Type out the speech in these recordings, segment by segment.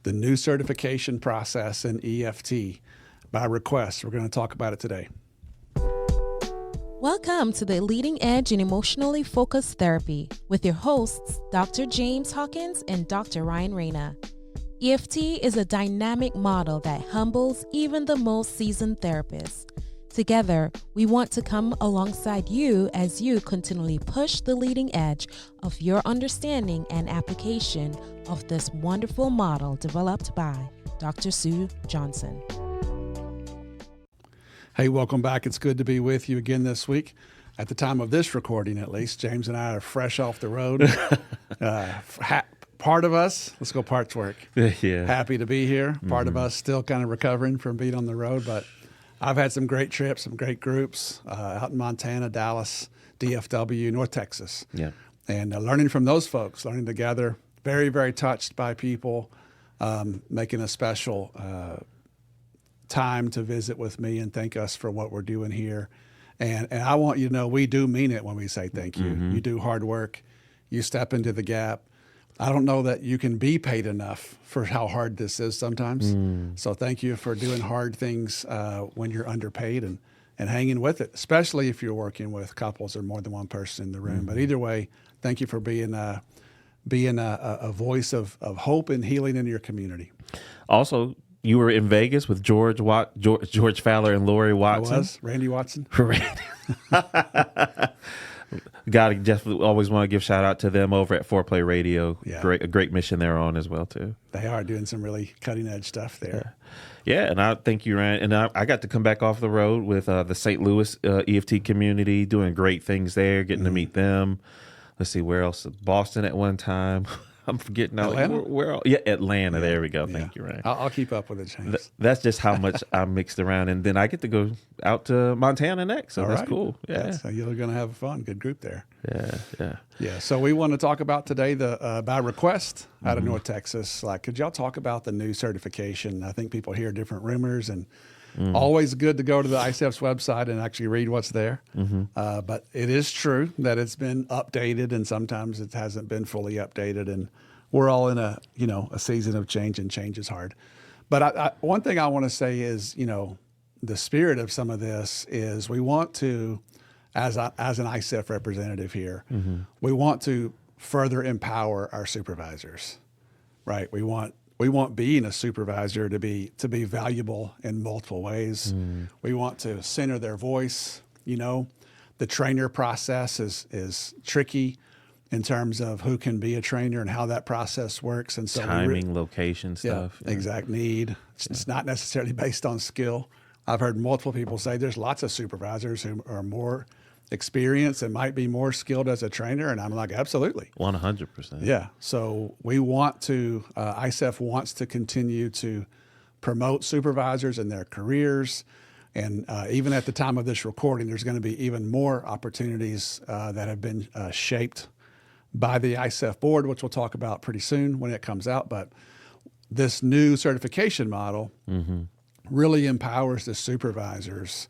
the new certification process in EFT by request. We're going to talk about it today. Welcome to the Leading Edge in Emotionally Focused Therapy with your hosts, Dr. James Hawkins and Dr. Ryan Rana. EFT is a dynamic model that humbles even the most seasoned therapists. Together, we want to come alongside you as you continually push the leading edge of your understanding and application of this wonderful model developed by Dr. Sue Johnson. Hey, welcome back. It's good to be with you again this week. At the time of this recording, at least, James and I are fresh off the road. Part of us, let's go parts work. Yeah. Happy to be here. Part of us still kind of recovering from being on the road, but I've had some great trips, some great groups out in Montana, Dallas, DFW, North Texas. Yeah. And learning from those folks, learning together, very, very touched by people, making a special time to visit with me and thank us for what we're doing here. And I want you to know we do mean it when we say thank you. You do hard work. You step into the gap. I don't know that you can be paid enough for how hard this is sometimes. So thank you for doing hard things when you're underpaid and hanging with it, especially if you're working with couples or more than one person in the room. But either way, thank you for being a voice of hope and healing in your community. Also, you were in Vegas with George Fowler and Lori Watson. I was. Randy Watson. Got to definitely always want to give shout out to them over at Foreplay Radio. Yeah. A great mission they're on as well too. They are doing some really cutting edge stuff there. Yeah, and I thank you, Ryan. And I got to come back off the road with the St. Louis EFT community, doing great things there, getting to meet them. Let's see, where else? Boston at one time. I'm forgetting now. Atlanta? Atlanta. Yeah. There we go. Thank you, Ryan. I'll keep up with it, James. That's just how much I mixed around. And then I get to go out to Montana next. So that's cool. Yeah. So you're going to have a fun, good group there. Yeah. So we want to talk about today the by request out of North Texas. Could y'all talk about the new certification? I think people hear different rumors, and always good to go to the ICEEFT's website and actually read what's there. But it is true that it's been updated, and sometimes it hasn't been fully updated. And we're all in a season of change, and change is hard. But one thing I want to say is, the spirit of some of this is we want to, as an ICEEFT representative here, we want to further empower our supervisors, right? We want being a supervisor to be valuable in multiple ways. We want to center their voice. The trainer process is tricky in terms of who can be a trainer and how that process works. And so timing, location stuff. Exact need. It's not necessarily based on skill. I've heard multiple people say there's lots of supervisors who are more experienced and might be more skilled as a trainer. And I'm like, absolutely. 100%. Yeah. So we want to, ICEEFT wants to continue to promote supervisors in their careers. And even at the time of this recording, there's going to be even more opportunities that have been shaped by the ICEEFT board, which we'll talk about pretty soon when it comes out. But this new certification model really empowers the supervisors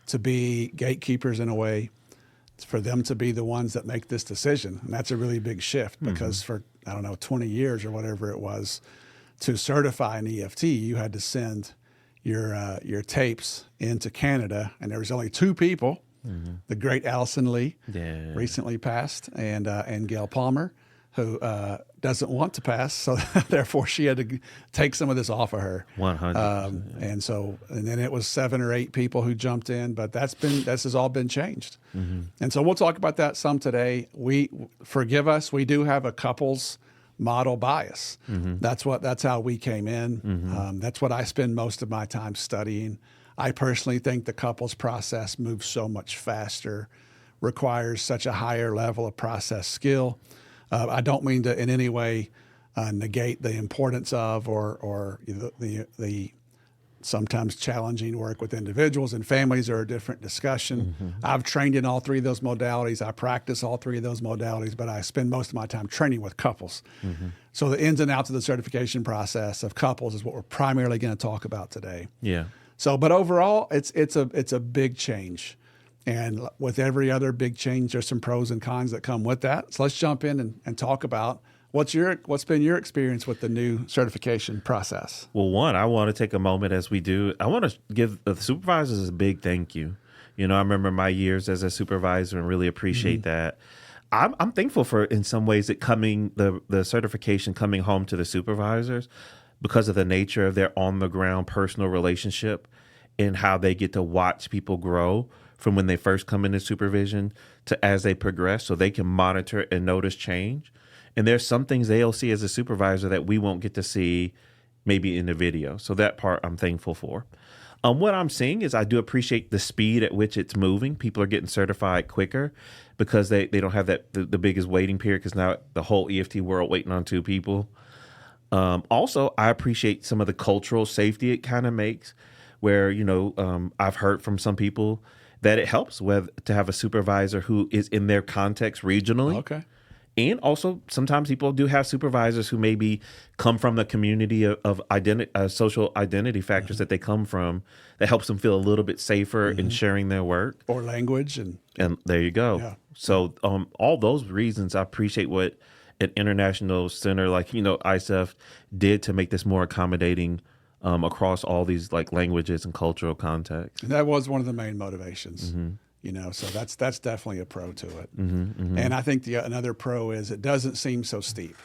to be gatekeepers in a way, for them to be the ones that make this decision. And that's a really big shift because for, 20 years or whatever it was, to certify an EFT, you had to send your tapes into Canada, and there was only two people. The great Allison Lee, recently passed, and Gail Palmer, who doesn't want to pass, so therefore she had to take some of this off of her. 100%. And then it was 7 or 8 people who jumped in, but this has all been changed. And so we'll talk about that some today. Forgive us, we do have a couples model bias. That's how we came in. That's what I spend most of my time studying. I personally think the couples process moves so much faster, requires such a higher level of process skill. I don't mean to in any way negate the importance of or the sometimes challenging work with individuals and families are a different discussion. I've trained in all 3 of those modalities. I practice all 3 of those modalities, but I spend most of my time training with couples. So the ins and outs of the certification process of couples is what we're primarily going to talk about today. Yeah. So, but overall, it's a big change. And with every other big change, there's some pros and cons that come with that. So let's jump in and talk about What's been your experience with the new certification process? Well, one, I want to take a moment as we do. I want to give the supervisors a big thank you. You know, I remember my years as a supervisor and really appreciate that. I'm thankful for, in some ways, it coming the certification coming home to the supervisors because of the nature of their on the ground personal relationship and how they get to watch people grow from when they first come into supervision to as they progress, so they can monitor and notice change. And there's some things they'll see as a supervisor that we won't get to see maybe in the video. So that part I'm thankful for. What I'm seeing is I do appreciate the speed at which it's moving. People are getting certified quicker because they don't have the biggest waiting period, because now the whole EFT world waiting on 2 people. Also, I appreciate some of the cultural safety it kind of makes, where, you know, I've heard from some people that it helps to have a supervisor who is in their context regionally. Okay. And also, sometimes people do have supervisors who maybe come from the community of social identity factors that they come from, that helps them feel a little bit safer in sharing their work. Or language. And there you go. Yeah. So all those reasons, I appreciate what an international center like, you know, ICEEFT did to make this more accommodating across all these like languages and cultural contexts. And that was one of the main motivations. You know, so that's definitely a pro to it. And I think another pro is it doesn't seem so steep,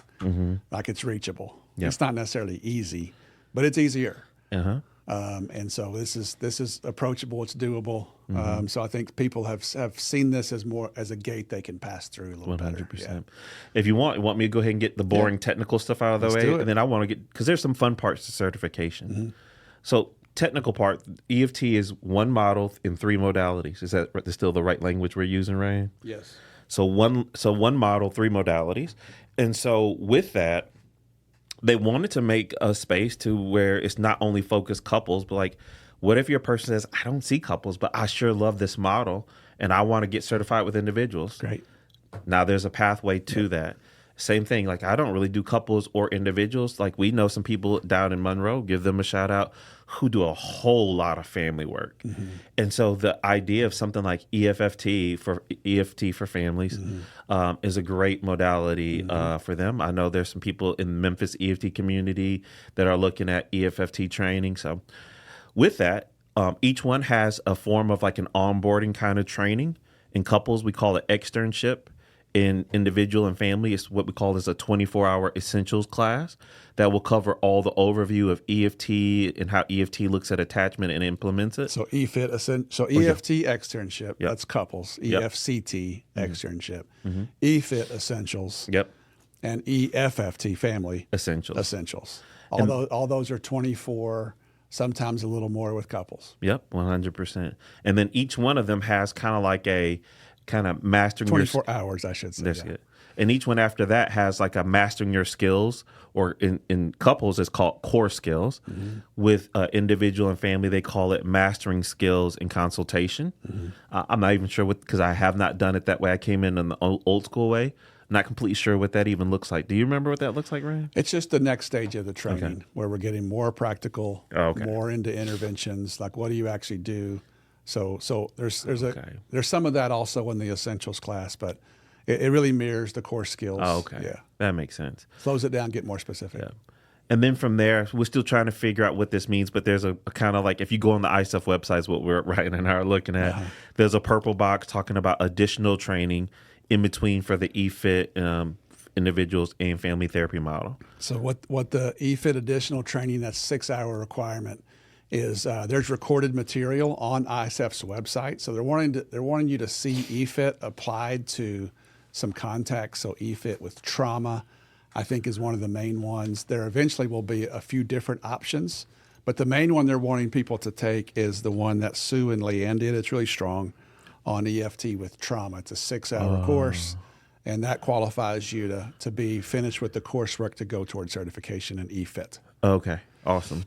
like it's reachable. Yep. It's not necessarily easy, but it's easier. Uh-huh. And so this is approachable. It's doable. So I think people have seen this as more as a gate they can pass through a little 100%. Better. Yeah. If you want me to go ahead and get the boring technical stuff out of the Let's way, do it. and then I want to get, because there's some fun parts to certification. So technical part, EFT is one model in 3 modalities. Is that still the right language we're using, Ryan? Yes. So one model, 3 modalities. And so with that, they wanted to make a space to where it's not only focused couples, but like, what if your person says, I don't see couples, but I sure love this model and I want to get certified with individuals. Great. Now there's a pathway to that. Same thing. Like, I don't really do couples or individuals. Like, we know some people down in Monroe, give them a shout out, who do a whole lot of family work. And so the idea of something like EFT for families is a great modality for them. I know there's some people in the Memphis EFT community that are looking at EFT training. So with that, each one has a form of like an onboarding kind of training. In couples, we call it externship. In individual and family, it's what we call as a 24-hour essentials class that will cover all the overview of EFT and how EFT looks at attachment and implements it. So EFT externship, that's couples. EFCT externship. EFT essentials. And EFFT family essentials. All those are 24, sometimes a little more with couples. 100%. And then each one of them has kind of like a kind of mastering 24 hours, I should say. That's good. And each one after that has like a mastering your skills, or in couples it's called core skills. With individual and family, they call it mastering skills and consultation. I'm not even sure because I have not done it that way. I came in the old school way. I'm not completely sure what that even looks like. Do you remember what that looks like, Ryan? It's just the next stage of the training where we're getting more practical, more into interventions. Like, what do you actually do? So there's some of that also in the essentials class, but it really mirrors the core skills. That makes sense. Slows it down, get more specific. And then from there, we're still trying to figure out what this means, but there's a kind of like, if you go on the ICEEFT website, is what we're Ryan and I are looking at. There's a purple box talking about additional training in between for the EFT individuals and family therapy model. So what the EFT additional training, that's 6-hour requirement, is there's recorded material on ICEEFT's website. So they're wanting you to see EFT applied to some contexts. So EFT with trauma, I think, is one of the main ones. There eventually will be a few different options, but the main one they're wanting people to take is the one that Sue and Leanne did. It's really strong on EFT with trauma. It's a 6-hour course, and that qualifies you to be finished with the coursework to go toward certification in EFT. Okay, awesome.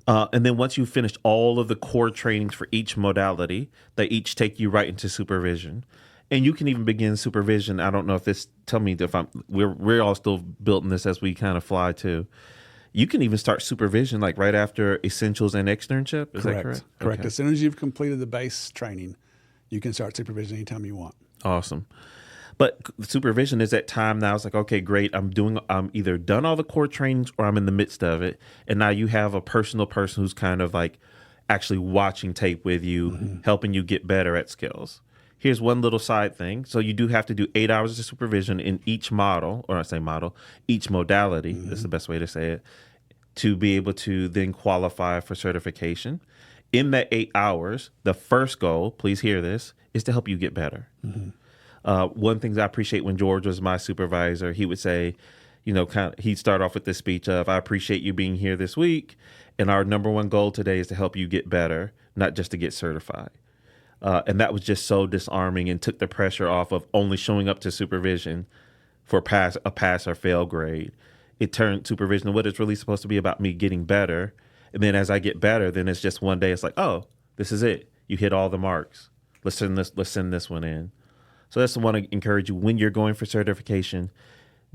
And then once you've finished all of the core trainings for each modality, they each take you right into supervision. And you can even begin supervision. I don't know if this, tell me if we're all still building this as we kind of fly too. You can even start supervision like right after essentials and externship. Is that correct? Correct. Okay. As soon as you've completed the base training, you can start supervision anytime you want. Awesome. But supervision is that time now. It's like, okay, great. I'm either done all the core trainings or I'm in the midst of it. And now you have a personal person who's kind of like actually watching tape with you, helping you get better at skills. Here's one little side thing. So you do have to do 8 hours of supervision in each model, or I say model, each modality, that's the best way to say it, to be able to then qualify for certification. In that 8 hours, the first goal, please hear this, is to help you get better. One thing I appreciate when George was my supervisor, he would say, he'd start off with this speech of, I appreciate you being here this week. And our number one goal today is to help you get better, not just to get certified. And that was just so disarming and took the pressure off of only showing up to supervision for a pass or fail grade. It turned supervision to what it's really supposed to be about me getting better. And then as I get better, then it's just one day, it's like, oh, this is it. You hit all the marks. Let's send this one in. So that's the one I encourage you when you're going for certification.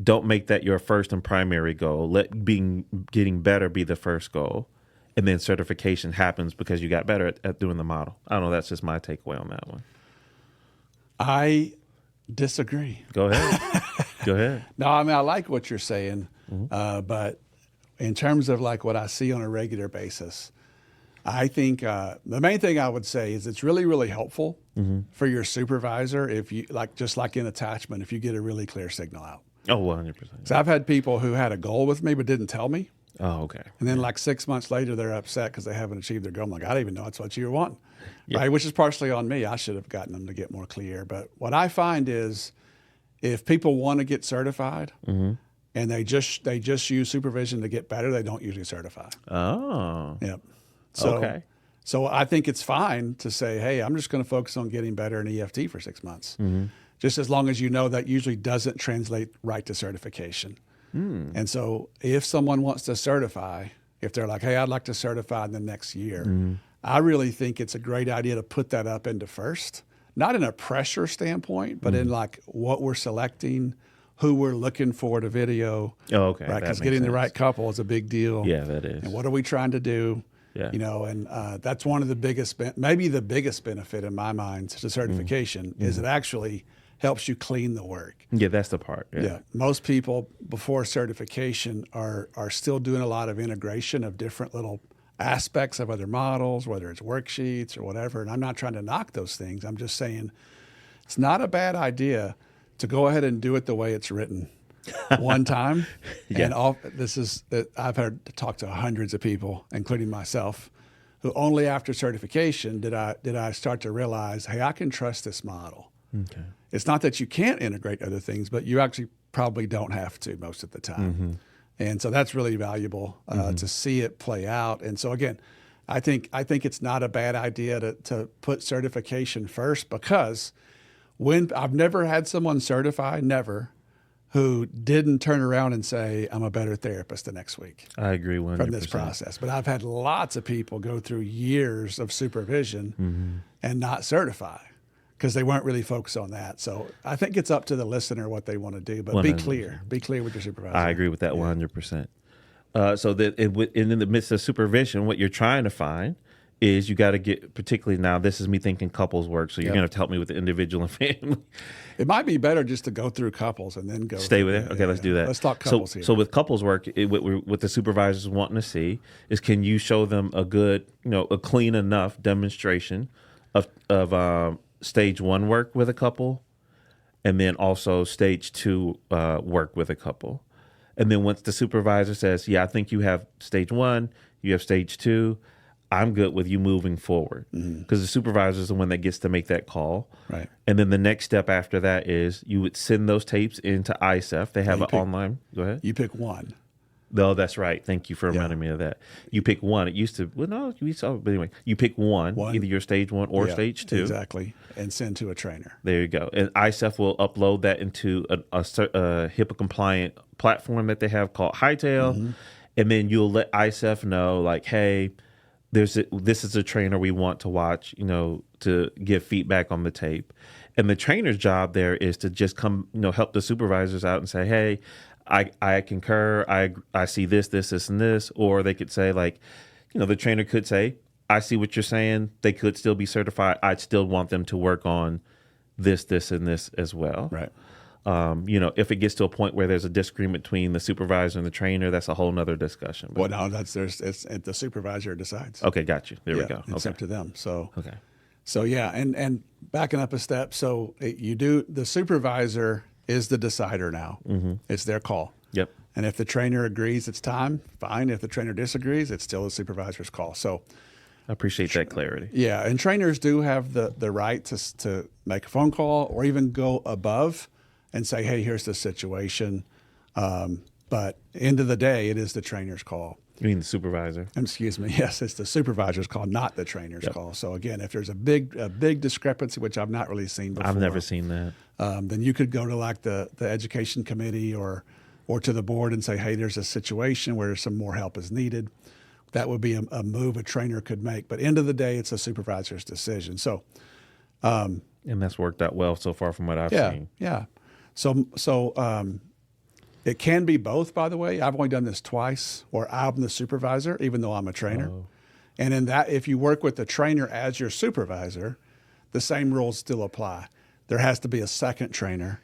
Don't make that your first and primary goal. Let getting better be the first goal. And then certification happens because you got better at doing the model. I don't know. That's just my takeaway on that one. I disagree. Go ahead. Go ahead. No, I mean, I like what you're saying. But in terms of like what I see on a regular basis, I think the main thing I would say is it's really, really helpful for your supervisor if you just like in attachment, if you get a really clear signal out. Oh, 100%. So I've had people who had a goal with me but didn't tell me. Oh, okay. And then like 6 months later, they're upset because they haven't achieved their goal. I'm like, I didn't even know that's what you were wanting. Right? Which is partially on me. I should have gotten them to get more clear. But what I find is if people want to get certified and they just use supervision to get better, they don't usually certify. Oh. Yep. So, okay. So I think it's fine to say, hey, I'm just going to focus on getting better in EFT for 6 months. Just as long as you know that usually doesn't translate right to certification. And so if someone wants to certify, if they're like, hey, I'd like to certify in the next year, I really think it's a great idea to put that up into first, not in a pressure standpoint, but in like what we're selecting, who we're looking for to video. Oh, okay. Right, because getting the right couple is a big deal. Yeah, that is. And what are we trying to do? Yeah. And that's one of the biggest, maybe the biggest benefit in my mind to certification is it actually helps you clean the work. Yeah, that's the part. Yeah. Most people before certification are still doing a lot of integration of different little aspects of other models, whether it's worksheets or whatever. And I'm not trying to knock those things. I'm just saying it's not a bad idea to go ahead and do it the way it's written one time. And I've heard talk to hundreds of people, including myself, who only after certification did I start to realize, hey, I can trust this model. Okay. It's not that you can't integrate other things, but you actually probably don't have to most of the time. And so that's really valuable to see it play out. And so again, I think it's not a bad idea to put certification first, because when I've never had someone certify, who didn't turn around and say, I'm a better therapist the next week. I agree 100%. From this process. But I've had lots of people go through years of supervision and not certify because they weren't really focused on that. So I think it's up to the listener what they want to do, but 100%. Be clear with your supervisor. I agree with that 100%. So that in the midst of supervision, what you're trying to find is you got to get, particularly now, this is me thinking couples work, so you're going to have to help me with the individual and family. It might be better just to go through couples and then go. Stay with it? Okay, let's do that. Let's talk couples here. So with couples work, what the supervisors wanting to see is, can you show them a good, a clean enough demonstration of stage 1 work with a couple, and then also stage 2 work with a couple. And then once the supervisor says, yeah, I think you have stage 1, you have stage 2, I'm good with you moving forward, because the supervisor is the one that gets to make that call. Right. And then the next step after that is you would send those tapes into ICEEFT. They have an online. Go ahead. You pick one. No, that's right. Thank you for reminding me of that. You pick one. It used to, but anyway, you pick one, either your stage 1 or stage 2. Exactly. And send to a trainer. There you go. And ICEEFT will upload that into a HIPAA compliant platform that they have called Hightail. And then you'll let ICEEFT know, like, hey, this is a trainer we want to watch, to give feedback on the tape. And the trainer's job there is to just come, help the supervisors out and say, hey, I concur. I see this, and this. Or they could say, like, the trainer could say, I see what you're saying. They could still be certified. I'd still want them to work on this, and this as well. Right. If it gets to a point where there's a disagreement between the supervisor and the trainer, that's a whole nother discussion. Well, no, it's the supervisor decides. Okay, got you. There we go. It's Okay. up to them. So Okay. So yeah, and backing up a step, so the supervisor is the decider now. Mm-hmm. It's their call. Yep. And if the trainer agrees it's time, fine. If the trainer disagrees, it's still the supervisor's call. So I appreciate that clarity. yeah, and trainers do have the right to make a phone call or even go above and say, hey, here's the situation. But end of the day, it is the trainer's call. You mean the supervisor? Excuse me. Yes, it's the supervisor's call, not the trainer's call. So again, if there's a big discrepancy, which I've not really seen before, I've never seen that. then you could go to like the education committee or to the board and say, hey, there's a situation where some more help is needed. That would be a move a trainer could make. But end of the day, it's a supervisor's decision. So, And that's worked out well so far from what I've seen. yeah. So it can be both, by the way. I've only done this twice where I'm the supervisor, even though I'm a trainer. Oh. And in that, if you work with the trainer as your supervisor, the same rules still apply. There has to be a second trainer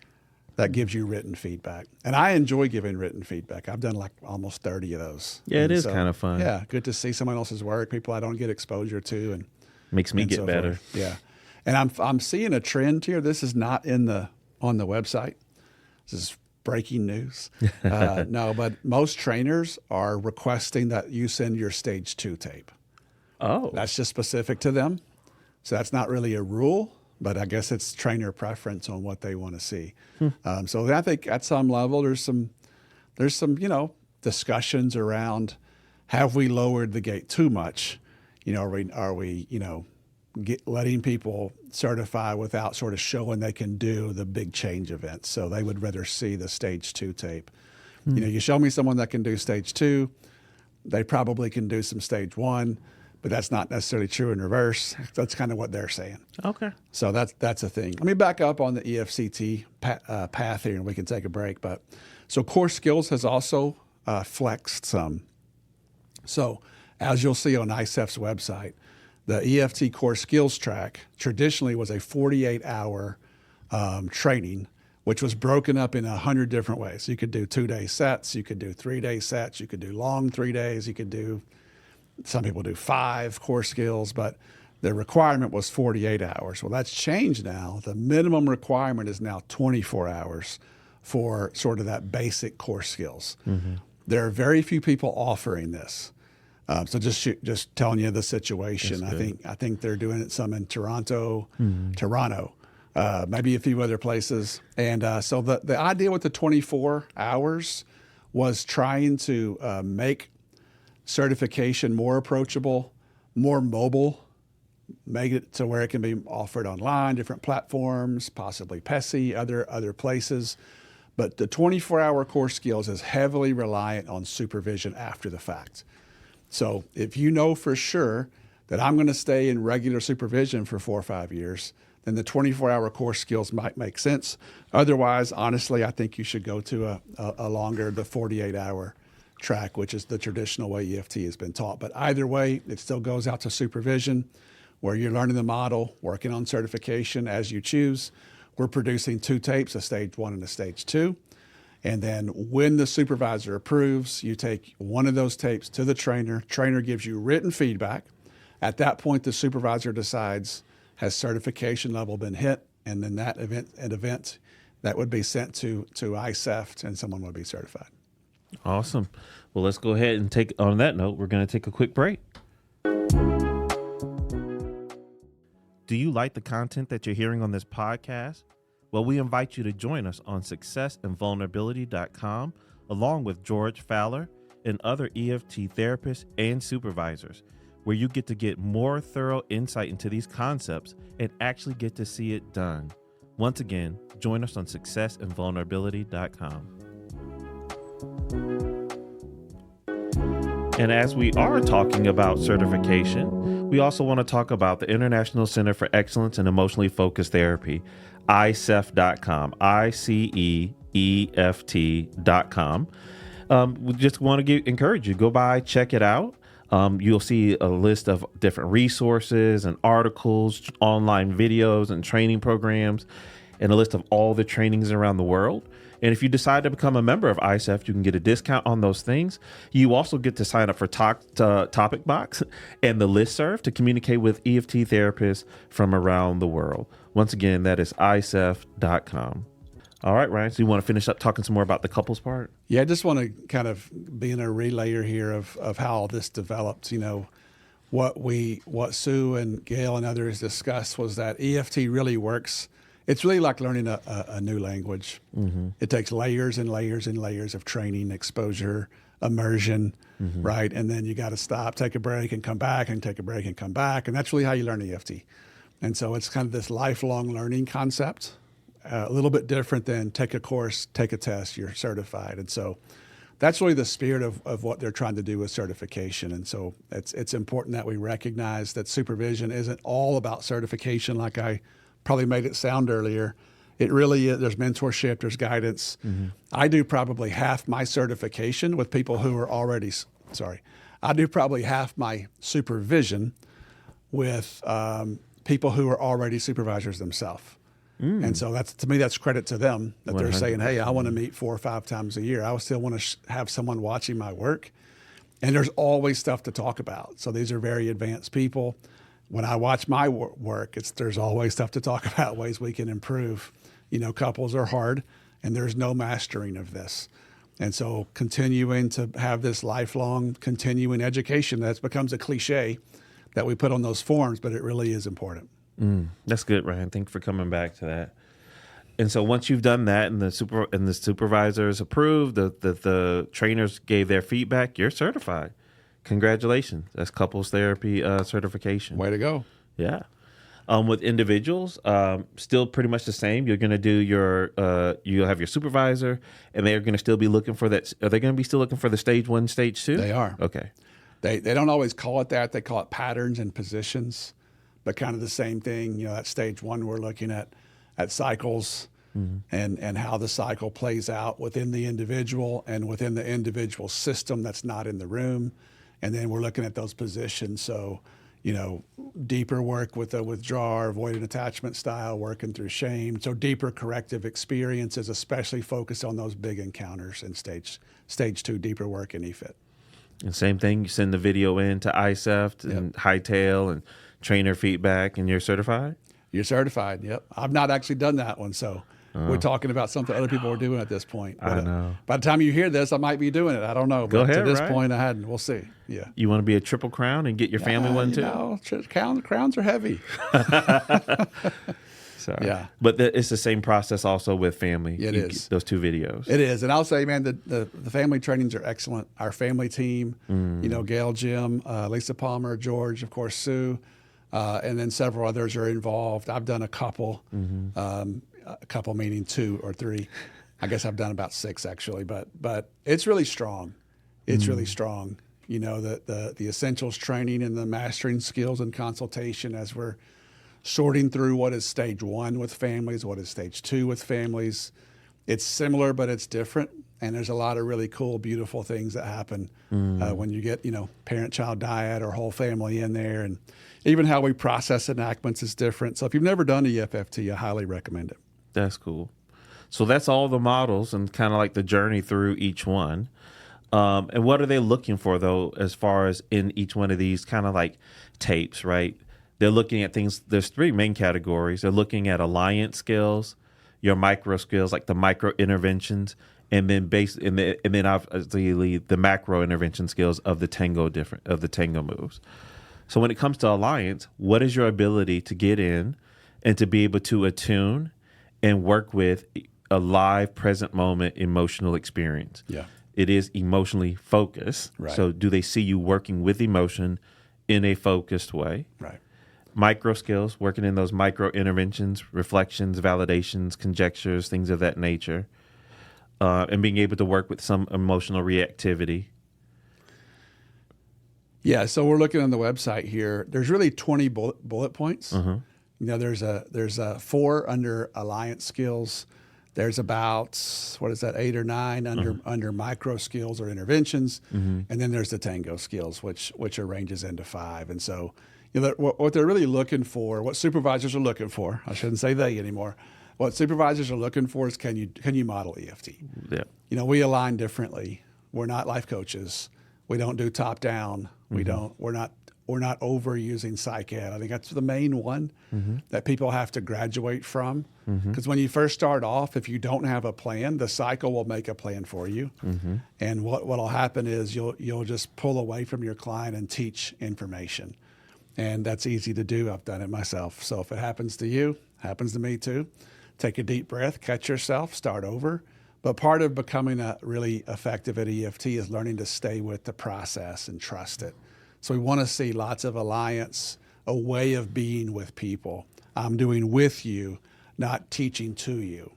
that gives you written feedback. And I enjoy giving written feedback. I've done like almost 30 of those. Yeah, it is kind of fun. Yeah, good to see someone else's work, people I don't get exposure to. And Makes me and get so better. forth. Yeah. And I'm seeing a trend here. This is not on the website. This is breaking news. No, but most trainers are requesting that you send your stage 2 tape. Oh. That's just specific to them. So that's not really a rule, but I guess it's trainer preference on what they want to see. So I think at some level there's some discussions around, have we lowered the gate too much? Are we letting people certify without sort of showing they can do the big change events? So they would rather see the stage 2 tape. You show me someone that can do stage 2, they probably can do some stage 1, but that's not necessarily true in reverse. That's kind of what they're saying. Okay. So that's a thing. Let me back up on the EFCT path here, and we can take a break. But so core skills has also flexed some. So as you'll see on ICEEFT's website, the EFT core skills track traditionally was a 48-hour training, which was broken up in 100 different ways. You could do 2-day sets, you could do 3-day sets, you could do long 3 days, you could do, some people do 5 core skills, but the requirement was 48 hours. Well, that's changed now. The minimum requirement is now 24 hours for sort of that basic core skills. Mm-hmm. There are very few people offering this. So just telling you the situation. I think they're doing it some in Toronto, maybe a few other places. And so the idea with the 24 hours was trying to make certification more approachable, more mobile, make it to where it can be offered online, different platforms, possibly PESI, other places. But the 24-hour core skills is heavily reliant on supervision after the fact. So if you know for sure that I'm going to stay in regular supervision for 4 or 5 years, then the 24-hour core skills might make sense. Otherwise, honestly, I think you should go to a longer, the 48-hour track, which is the traditional way EFT has been taught. But either way, it still goes out to supervision, where you're learning the model, working on certification as you choose. We're producing 2 tapes, a stage 1 and a stage 2. And then when the supervisor approves, you take one of those tapes to the trainer. Trainer gives you written feedback. At that point, the supervisor decides, has certification level been hit? And then that event that would be sent to ICEEFT, and someone would be certified. Awesome. Well, let's go ahead and on that note, we're going to take a quick break. Do you like the content that you're hearing on this podcast? Well, we invite you to join us on successandvulnerability.com, along with George Fowler and other EFT therapists and supervisors, where you get to get more thorough insight into these concepts and actually get to see it done. Once again, join us on successandvulnerability.com. And as we are talking about certification, we also want to talk about the International Center for Excellence in Emotionally Focused Therapy, ICEEFT.com, ICEEFT.com. We just want to encourage you, go by, check it out. You'll see a list of different resources and articles, online videos and training programs. and a list of all the trainings around the world. And if you decide to become a member of ICEEFT, you can get a discount on those things. You also get to sign up for Topic Box and the listserv to communicate with EFT therapists from around the world. Once again, that is ICEEFT.com. All right, Ryan, so you want to finish up talking some more about the couples part? Yeah, I just want to kind of be in a relayer here of how all this developed. What Sue and Gail and others discussed was that EFT really works. It's really like learning a new language. Mm-hmm. It takes layers and layers and layers of training, exposure, immersion, right? And then you got to stop, take a break, and come back, and take a break and come back. And that's really how you learn EFT. And so it's kind of this lifelong learning concept, a little bit different than take a course, take a test, you're certified. And so that's really the spirit of what they're trying to do with certification. And so it's important that we recognize that supervision isn't all about certification like I probably made it sound earlier. It really is. There's mentorship, there's guidance. Mm-hmm. I do probably half my certification with people who are already, I do probably half my supervision with people who are already supervisors themselves. And so to me, that's credit to them that 100. They're saying, hey, I want to meet 4 or 5 times a year. I still want to have someone watching my work. And there's always stuff to talk about. So these are very advanced people. When I watch my work, there's always stuff to talk about, ways we can improve. Couples are hard, and there's no mastering of this. And so continuing to have this lifelong continuing education, that becomes a cliche that we put on those forms, but it really is important. That's good, Ryan. Thanks for coming back to that. And so once you've done that and the supervisors approved, the trainers gave their feedback, you're certified. Congratulations. That's couples therapy certification. Way to go. Yeah. With individuals, still pretty much the same. You're going to do you'll have your supervisor, and they're going to still be looking for that. Are they going to be still looking for the stage 1, stage 2? They are. Okay. They don't always call it that. They call it patterns and positions, but kind of the same thing. At stage 1, we're looking at cycles and how the cycle plays out within the individual and within the individual system that's not in the room. And then we're looking at those positions. So, deeper work with the withdrawer, avoidant attachment style, working through shame. So deeper corrective experiences, especially focused on those big encounters in stage 2, deeper work in EFT. And same thing, you send the video in to ICEEFT and Hightail and trainer feedback, and you're certified? You're certified, yep. I've not actually done that one, so we're talking about something other people are doing at this point. But, I know. By the time you hear this, I might be doing it. I don't know. Go but ahead, to this right? point, I hadn't. We'll see. Yeah. You want to be a triple crown and get your family one too? Crowns are heavy. So, yeah. But it's the same process also with family. It is. Those 2 videos. It is. And I'll say, man, the family trainings are excellent. Our family team, Gail, Jim, Lisa Palmer, George, of course, Sue, and then several others are involved. I've done a couple, meaning 2 or 3. I guess I've done about 6 actually, but it's really strong. It's really strong. The essentials training and the mastering skills and consultation as we're sorting through what is stage 1 with families, what is stage 2 with families. It's similar, but it's different. And there's a lot of really cool, beautiful things that happen when you get, parent-child dyad or whole family in there. And even how we process enactments is different. So if you've never done EFT, I highly recommend it. That's cool. So that's all the models and kind of like the journey through each one. And what are they looking for, though, as far as in each one of these kind of like tapes, right? They're looking at things. There's 3 main categories. They're looking at alliance skills, your micro skills, like the micro interventions, and then obviously the macro intervention skills of the tango moves. So when it comes to alliance, what is your ability to get in and to be able to attune and work with a live, present moment emotional experience? Yeah. It is emotionally focused. Right. So do they see you working with emotion in a focused way? Right. Micro skills, working in those micro interventions, reflections, validations, conjectures, things of that nature, and being able to work with some emotional reactivity. Yeah, so we're looking on the website here. There's really 20 bullet points. There's a 4 under alliance skills. There's about 8 or 9 under micro skills or interventions, and then there's the tango skills, which ranges into 5. And so, what they're really looking for, what supervisors are looking for, I shouldn't say they anymore, What supervisors are looking for is can you model EFT? Yeah. We align differently. We're not life coaches. We don't do top down. We're not overusing psych ed. I think that's the main one that people have to graduate from. Because when you first start off, if you don't have a plan, the cycle will make a plan for you. And what'll happen is you'll just pull away from your client and teach information. And that's easy to do. I've done it myself. So if it happens to you, happens to me too, take a deep breath, catch yourself, start over. But part of becoming really effective at EFT is learning to stay with the process and trust it. So we want to see lots of alliance, a way of being with people. I'm doing with you, not teaching to you.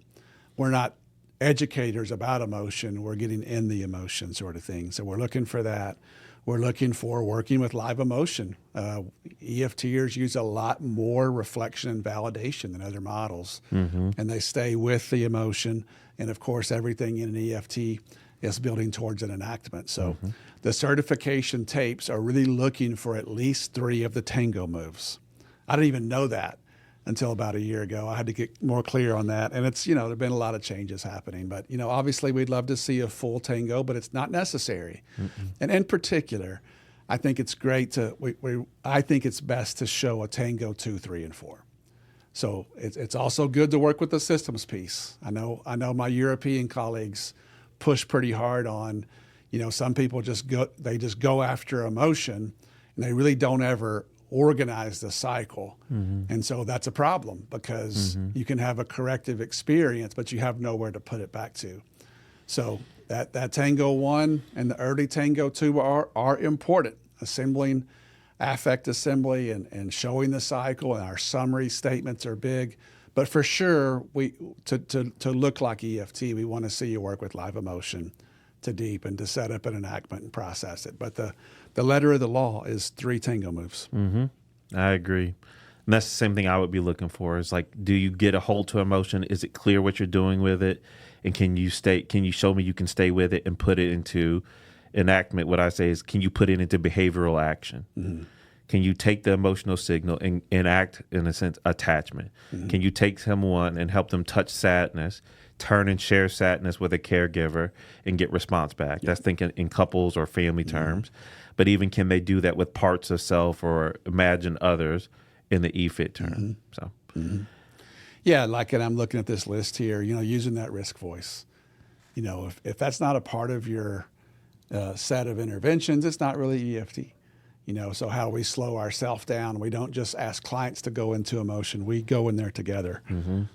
We're not educators about emotion. We're getting in the emotion sort of thing. So we're looking for that. We're looking for working with live emotion. EFTers use a lot more reflection and validation than other models, and they stay with the emotion. And of course, everything in an EFT is building towards an enactment. So the certification tapes are really looking for at least 3 of the tango moves. I didn't even know that until about a year ago. I had to get more clear on that. And it's, there have been a lot of changes happening. But, obviously we'd love to see a full tango, but it's not necessary. And in particular, I think it's great I think it's best to show a tango 2, 3, and 4. So it's also good to work with the systems piece. I know my European colleagues push pretty hard on, some people just go after emotion and they really don't ever organize the cycle. And so that's a problem because you can have a corrective experience, but you have nowhere to put it back to. So that Tango 1 and the early Tango 2 are important. Assembling, affect assembly and showing the cycle, and our summary statements are big. But for sure, to look like EFT, we want to see you work with live emotion to deep and to set up an enactment and process it. But the letter of the law is 3 tango moves. I agree. And that's the same thing I would be looking for is like, do you get a hold to emotion? Is it clear what you're doing with it? And can you show me you can stay with it and put it into enactment? What I say is, can you put it into behavioral action? Can you take the emotional signal and enact, in a sense, attachment? Can you take someone and help them touch sadness, turn and share sadness with a caregiver and get response back? That's thinking in couples or family terms. But even can they do that with parts of self or imagine others in the EFT term? So, Yeah, and I'm looking at this list here, using that risk voice. If that's not a part of your set of interventions, it's not really EFT. So how we slow ourselves down. We don't just ask clients to go into emotion. We go in there together, and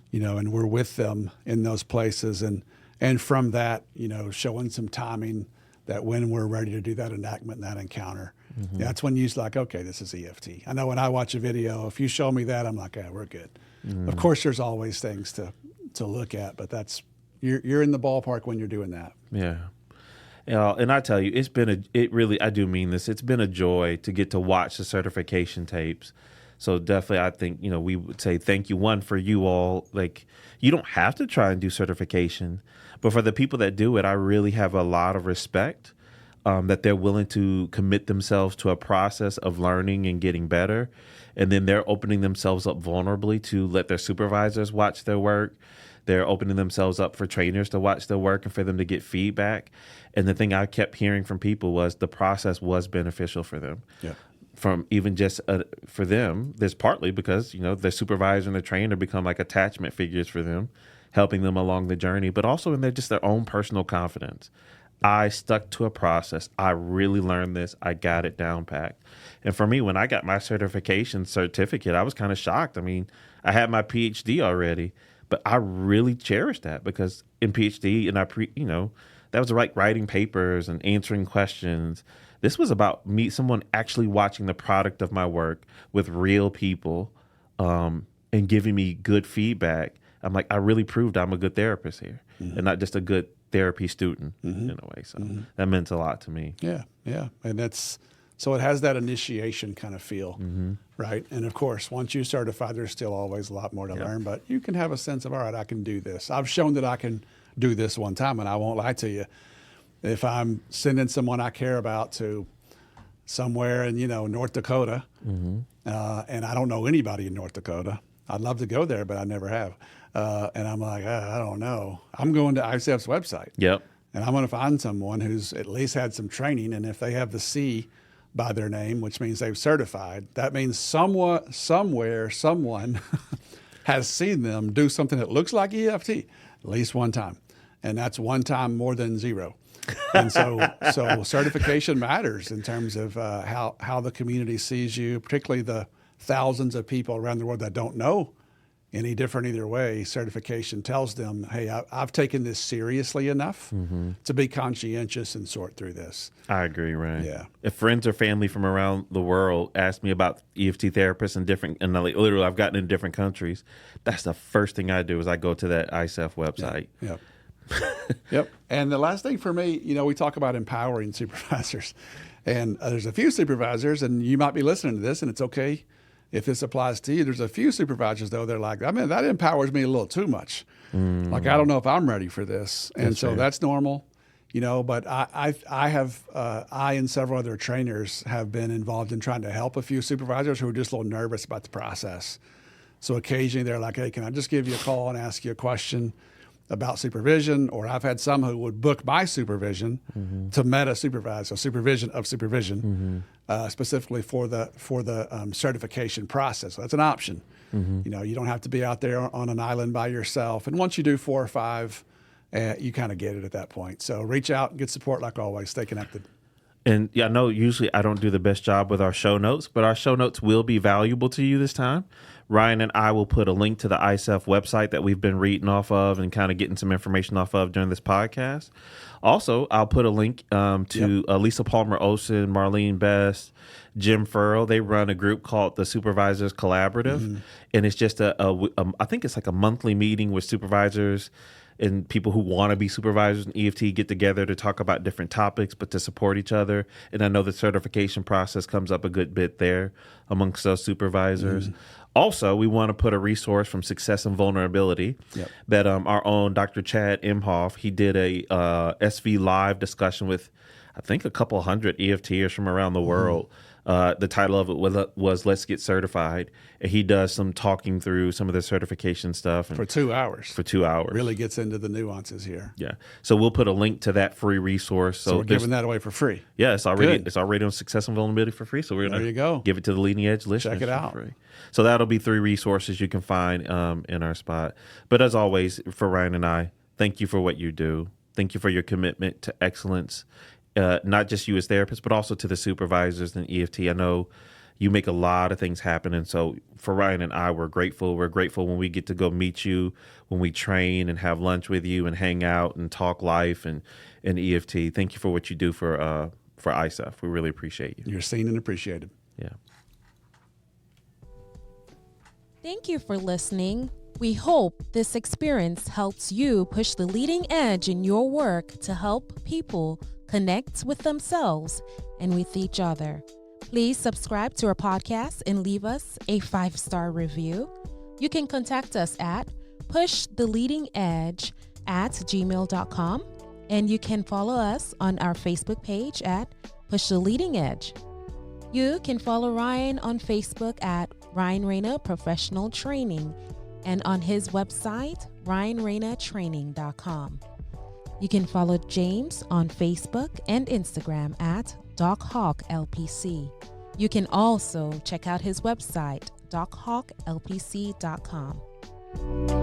we're with them in those places. And from that, showing some timing that when we're ready to do that enactment and that encounter, that's when you're like, okay, this is EFT. I know when I watch a video, if you show me that, I'm like, yeah, we're good. Of course, there's always things to look at, but you're in the ballpark when you're doing that. Yeah. And I tell you, I do mean this. It's been a joy to get to watch the certification tapes. So definitely, I think, we would say thank you, one, for you all. Like, you don't have to try and do certification, but for the people that do it, I really have a lot of respect that they're willing to commit themselves to a process of learning and getting better. And then they're opening themselves up vulnerably to let their supervisors watch their work. They're opening themselves up for trainers to watch their work and for them to get feedback. And the thing I kept hearing from people was the process was beneficial for them. Yeah. From even just for them, there's partly because, the supervisor and the trainer become like attachment figures for them, helping them along the journey, but also in their own personal confidence. I stuck to a process. I really learned this. I got it down packed. And for me, when I got my certification certificate, I was kind of shocked. I mean, I had my Ph.D. already, but I really cherished that because in Ph.D. and that was like writing papers and answering questions. This was about someone actually watching the product of my work with real people and giving me good feedback. I'm like, I really proved I'm a good therapist here and not just a good therapy student in a way. So that meant a lot to me. Yeah. Yeah. And so it has that initiation kind of feel, right? And of course, once you certify, there's still always a lot more to learn, but you can have a sense of, all right, I can do this. I've shown that I can do this one time, and I won't lie to you. If I'm sending someone I care about to somewhere in, North Dakota, and I don't know anybody in North Dakota, I'd love to go there, but I never have. And I'm like, I don't know. I'm going to ICEEFT's website. Yep. And I'm going to find someone who's at least had some training. And if they have the C by their name, which means they've certified, that means somewhere, someone has seen them do something that looks like EFT at least one time. And that's one time more than zero. And so certification matters in terms of how the community sees you, particularly the thousands of people around the world that don't know any different either way. Certification tells them, hey, I've taken this seriously enough to be conscientious and sort through this. I agree, Ryan. Yeah. If friends or family from around the world ask me about EFT therapists and literally I've gotten in different countries, that's the first thing I do is I go to that ICEEFT website. Yep. Yep. And the last thing for me, we talk about empowering supervisors. And there's a few supervisors, and you might be listening to this, and it's okay if this applies to you. There's a few supervisors, though, they're like, that empowers me a little too much. Like, I don't know if I'm ready for this. And so that's normal, but I and several other trainers have been involved in trying to help a few supervisors who are just a little nervous about the process. So occasionally they're like, hey, can I just give you a call and ask you a question about supervision? Or I've had some who would book my supervision to meta supervise, so supervision of supervision, specifically for the certification process. So that's an option. You don't have to be out there on an island by yourself. And once you do 4 or 5, you kind of get it at that point. So reach out and get support like always. Stay connected. And I know usually I don't do the best job with our show notes, but our show notes will be valuable to you this time. Ryan and I will put a link to the ICEEFT website that we've been reading off of and kind of getting some information off of during this podcast. Also, I'll put a link to Lisa Palmer Olsen, Marlene Best, Jim Furrow. They run a group called the Supervisors Collaborative. And it's just I think it's like a monthly meeting with supervisors and people who want to be supervisors in EFT get together to talk about different topics, but to support each other. And I know the certification process comes up a good bit there amongst those supervisors. Also, we want to put a resource from Success and Vulnerability that our own Dr. Chad Imhoff, he did a SV Live discussion with, I think, a couple hundred EFTers from around the world. The title of it was Let's Get Certified. And he does some talking through some of the certification stuff. And for 2 hours. For 2 hours. Really gets into the nuances here. Yeah. So we'll put a link to that free resource. So we're giving that away for free. Yeah, it's already on Success and Vulnerability for free. So we're going to give it to the Leading Edge listeners. Check it out. For free. So that'll be 3 resources you can find in our spot. But as always, for Ryan and I, thank you for what you do. Thank you for your commitment to excellence. Not just you as therapists, but also to the supervisors in EFT. I know you make a lot of things happen. And so for Ryan and I, we're grateful. We're grateful when we get to go meet you, when we train and have lunch with you and hang out and talk life and EFT. Thank you for what you do for ICEEFT. We really appreciate you. You're seen and appreciated. Yeah. Thank you for listening. We hope this experience helps you push the leading edge in your work to help people connect with themselves and with each other. Please subscribe to our podcast and leave us a 5-star review. You can contact us at pushtheleadingedge@gmail.com, and you can follow us on our Facebook page at Push the Leading Edge. You can follow Ryan on Facebook at Ryan Rana Professional Training and on his website, ryanranatraining.com. You can follow James on Facebook and Instagram at DocHawkLPC. You can also check out his website, DocHawkLPC.com.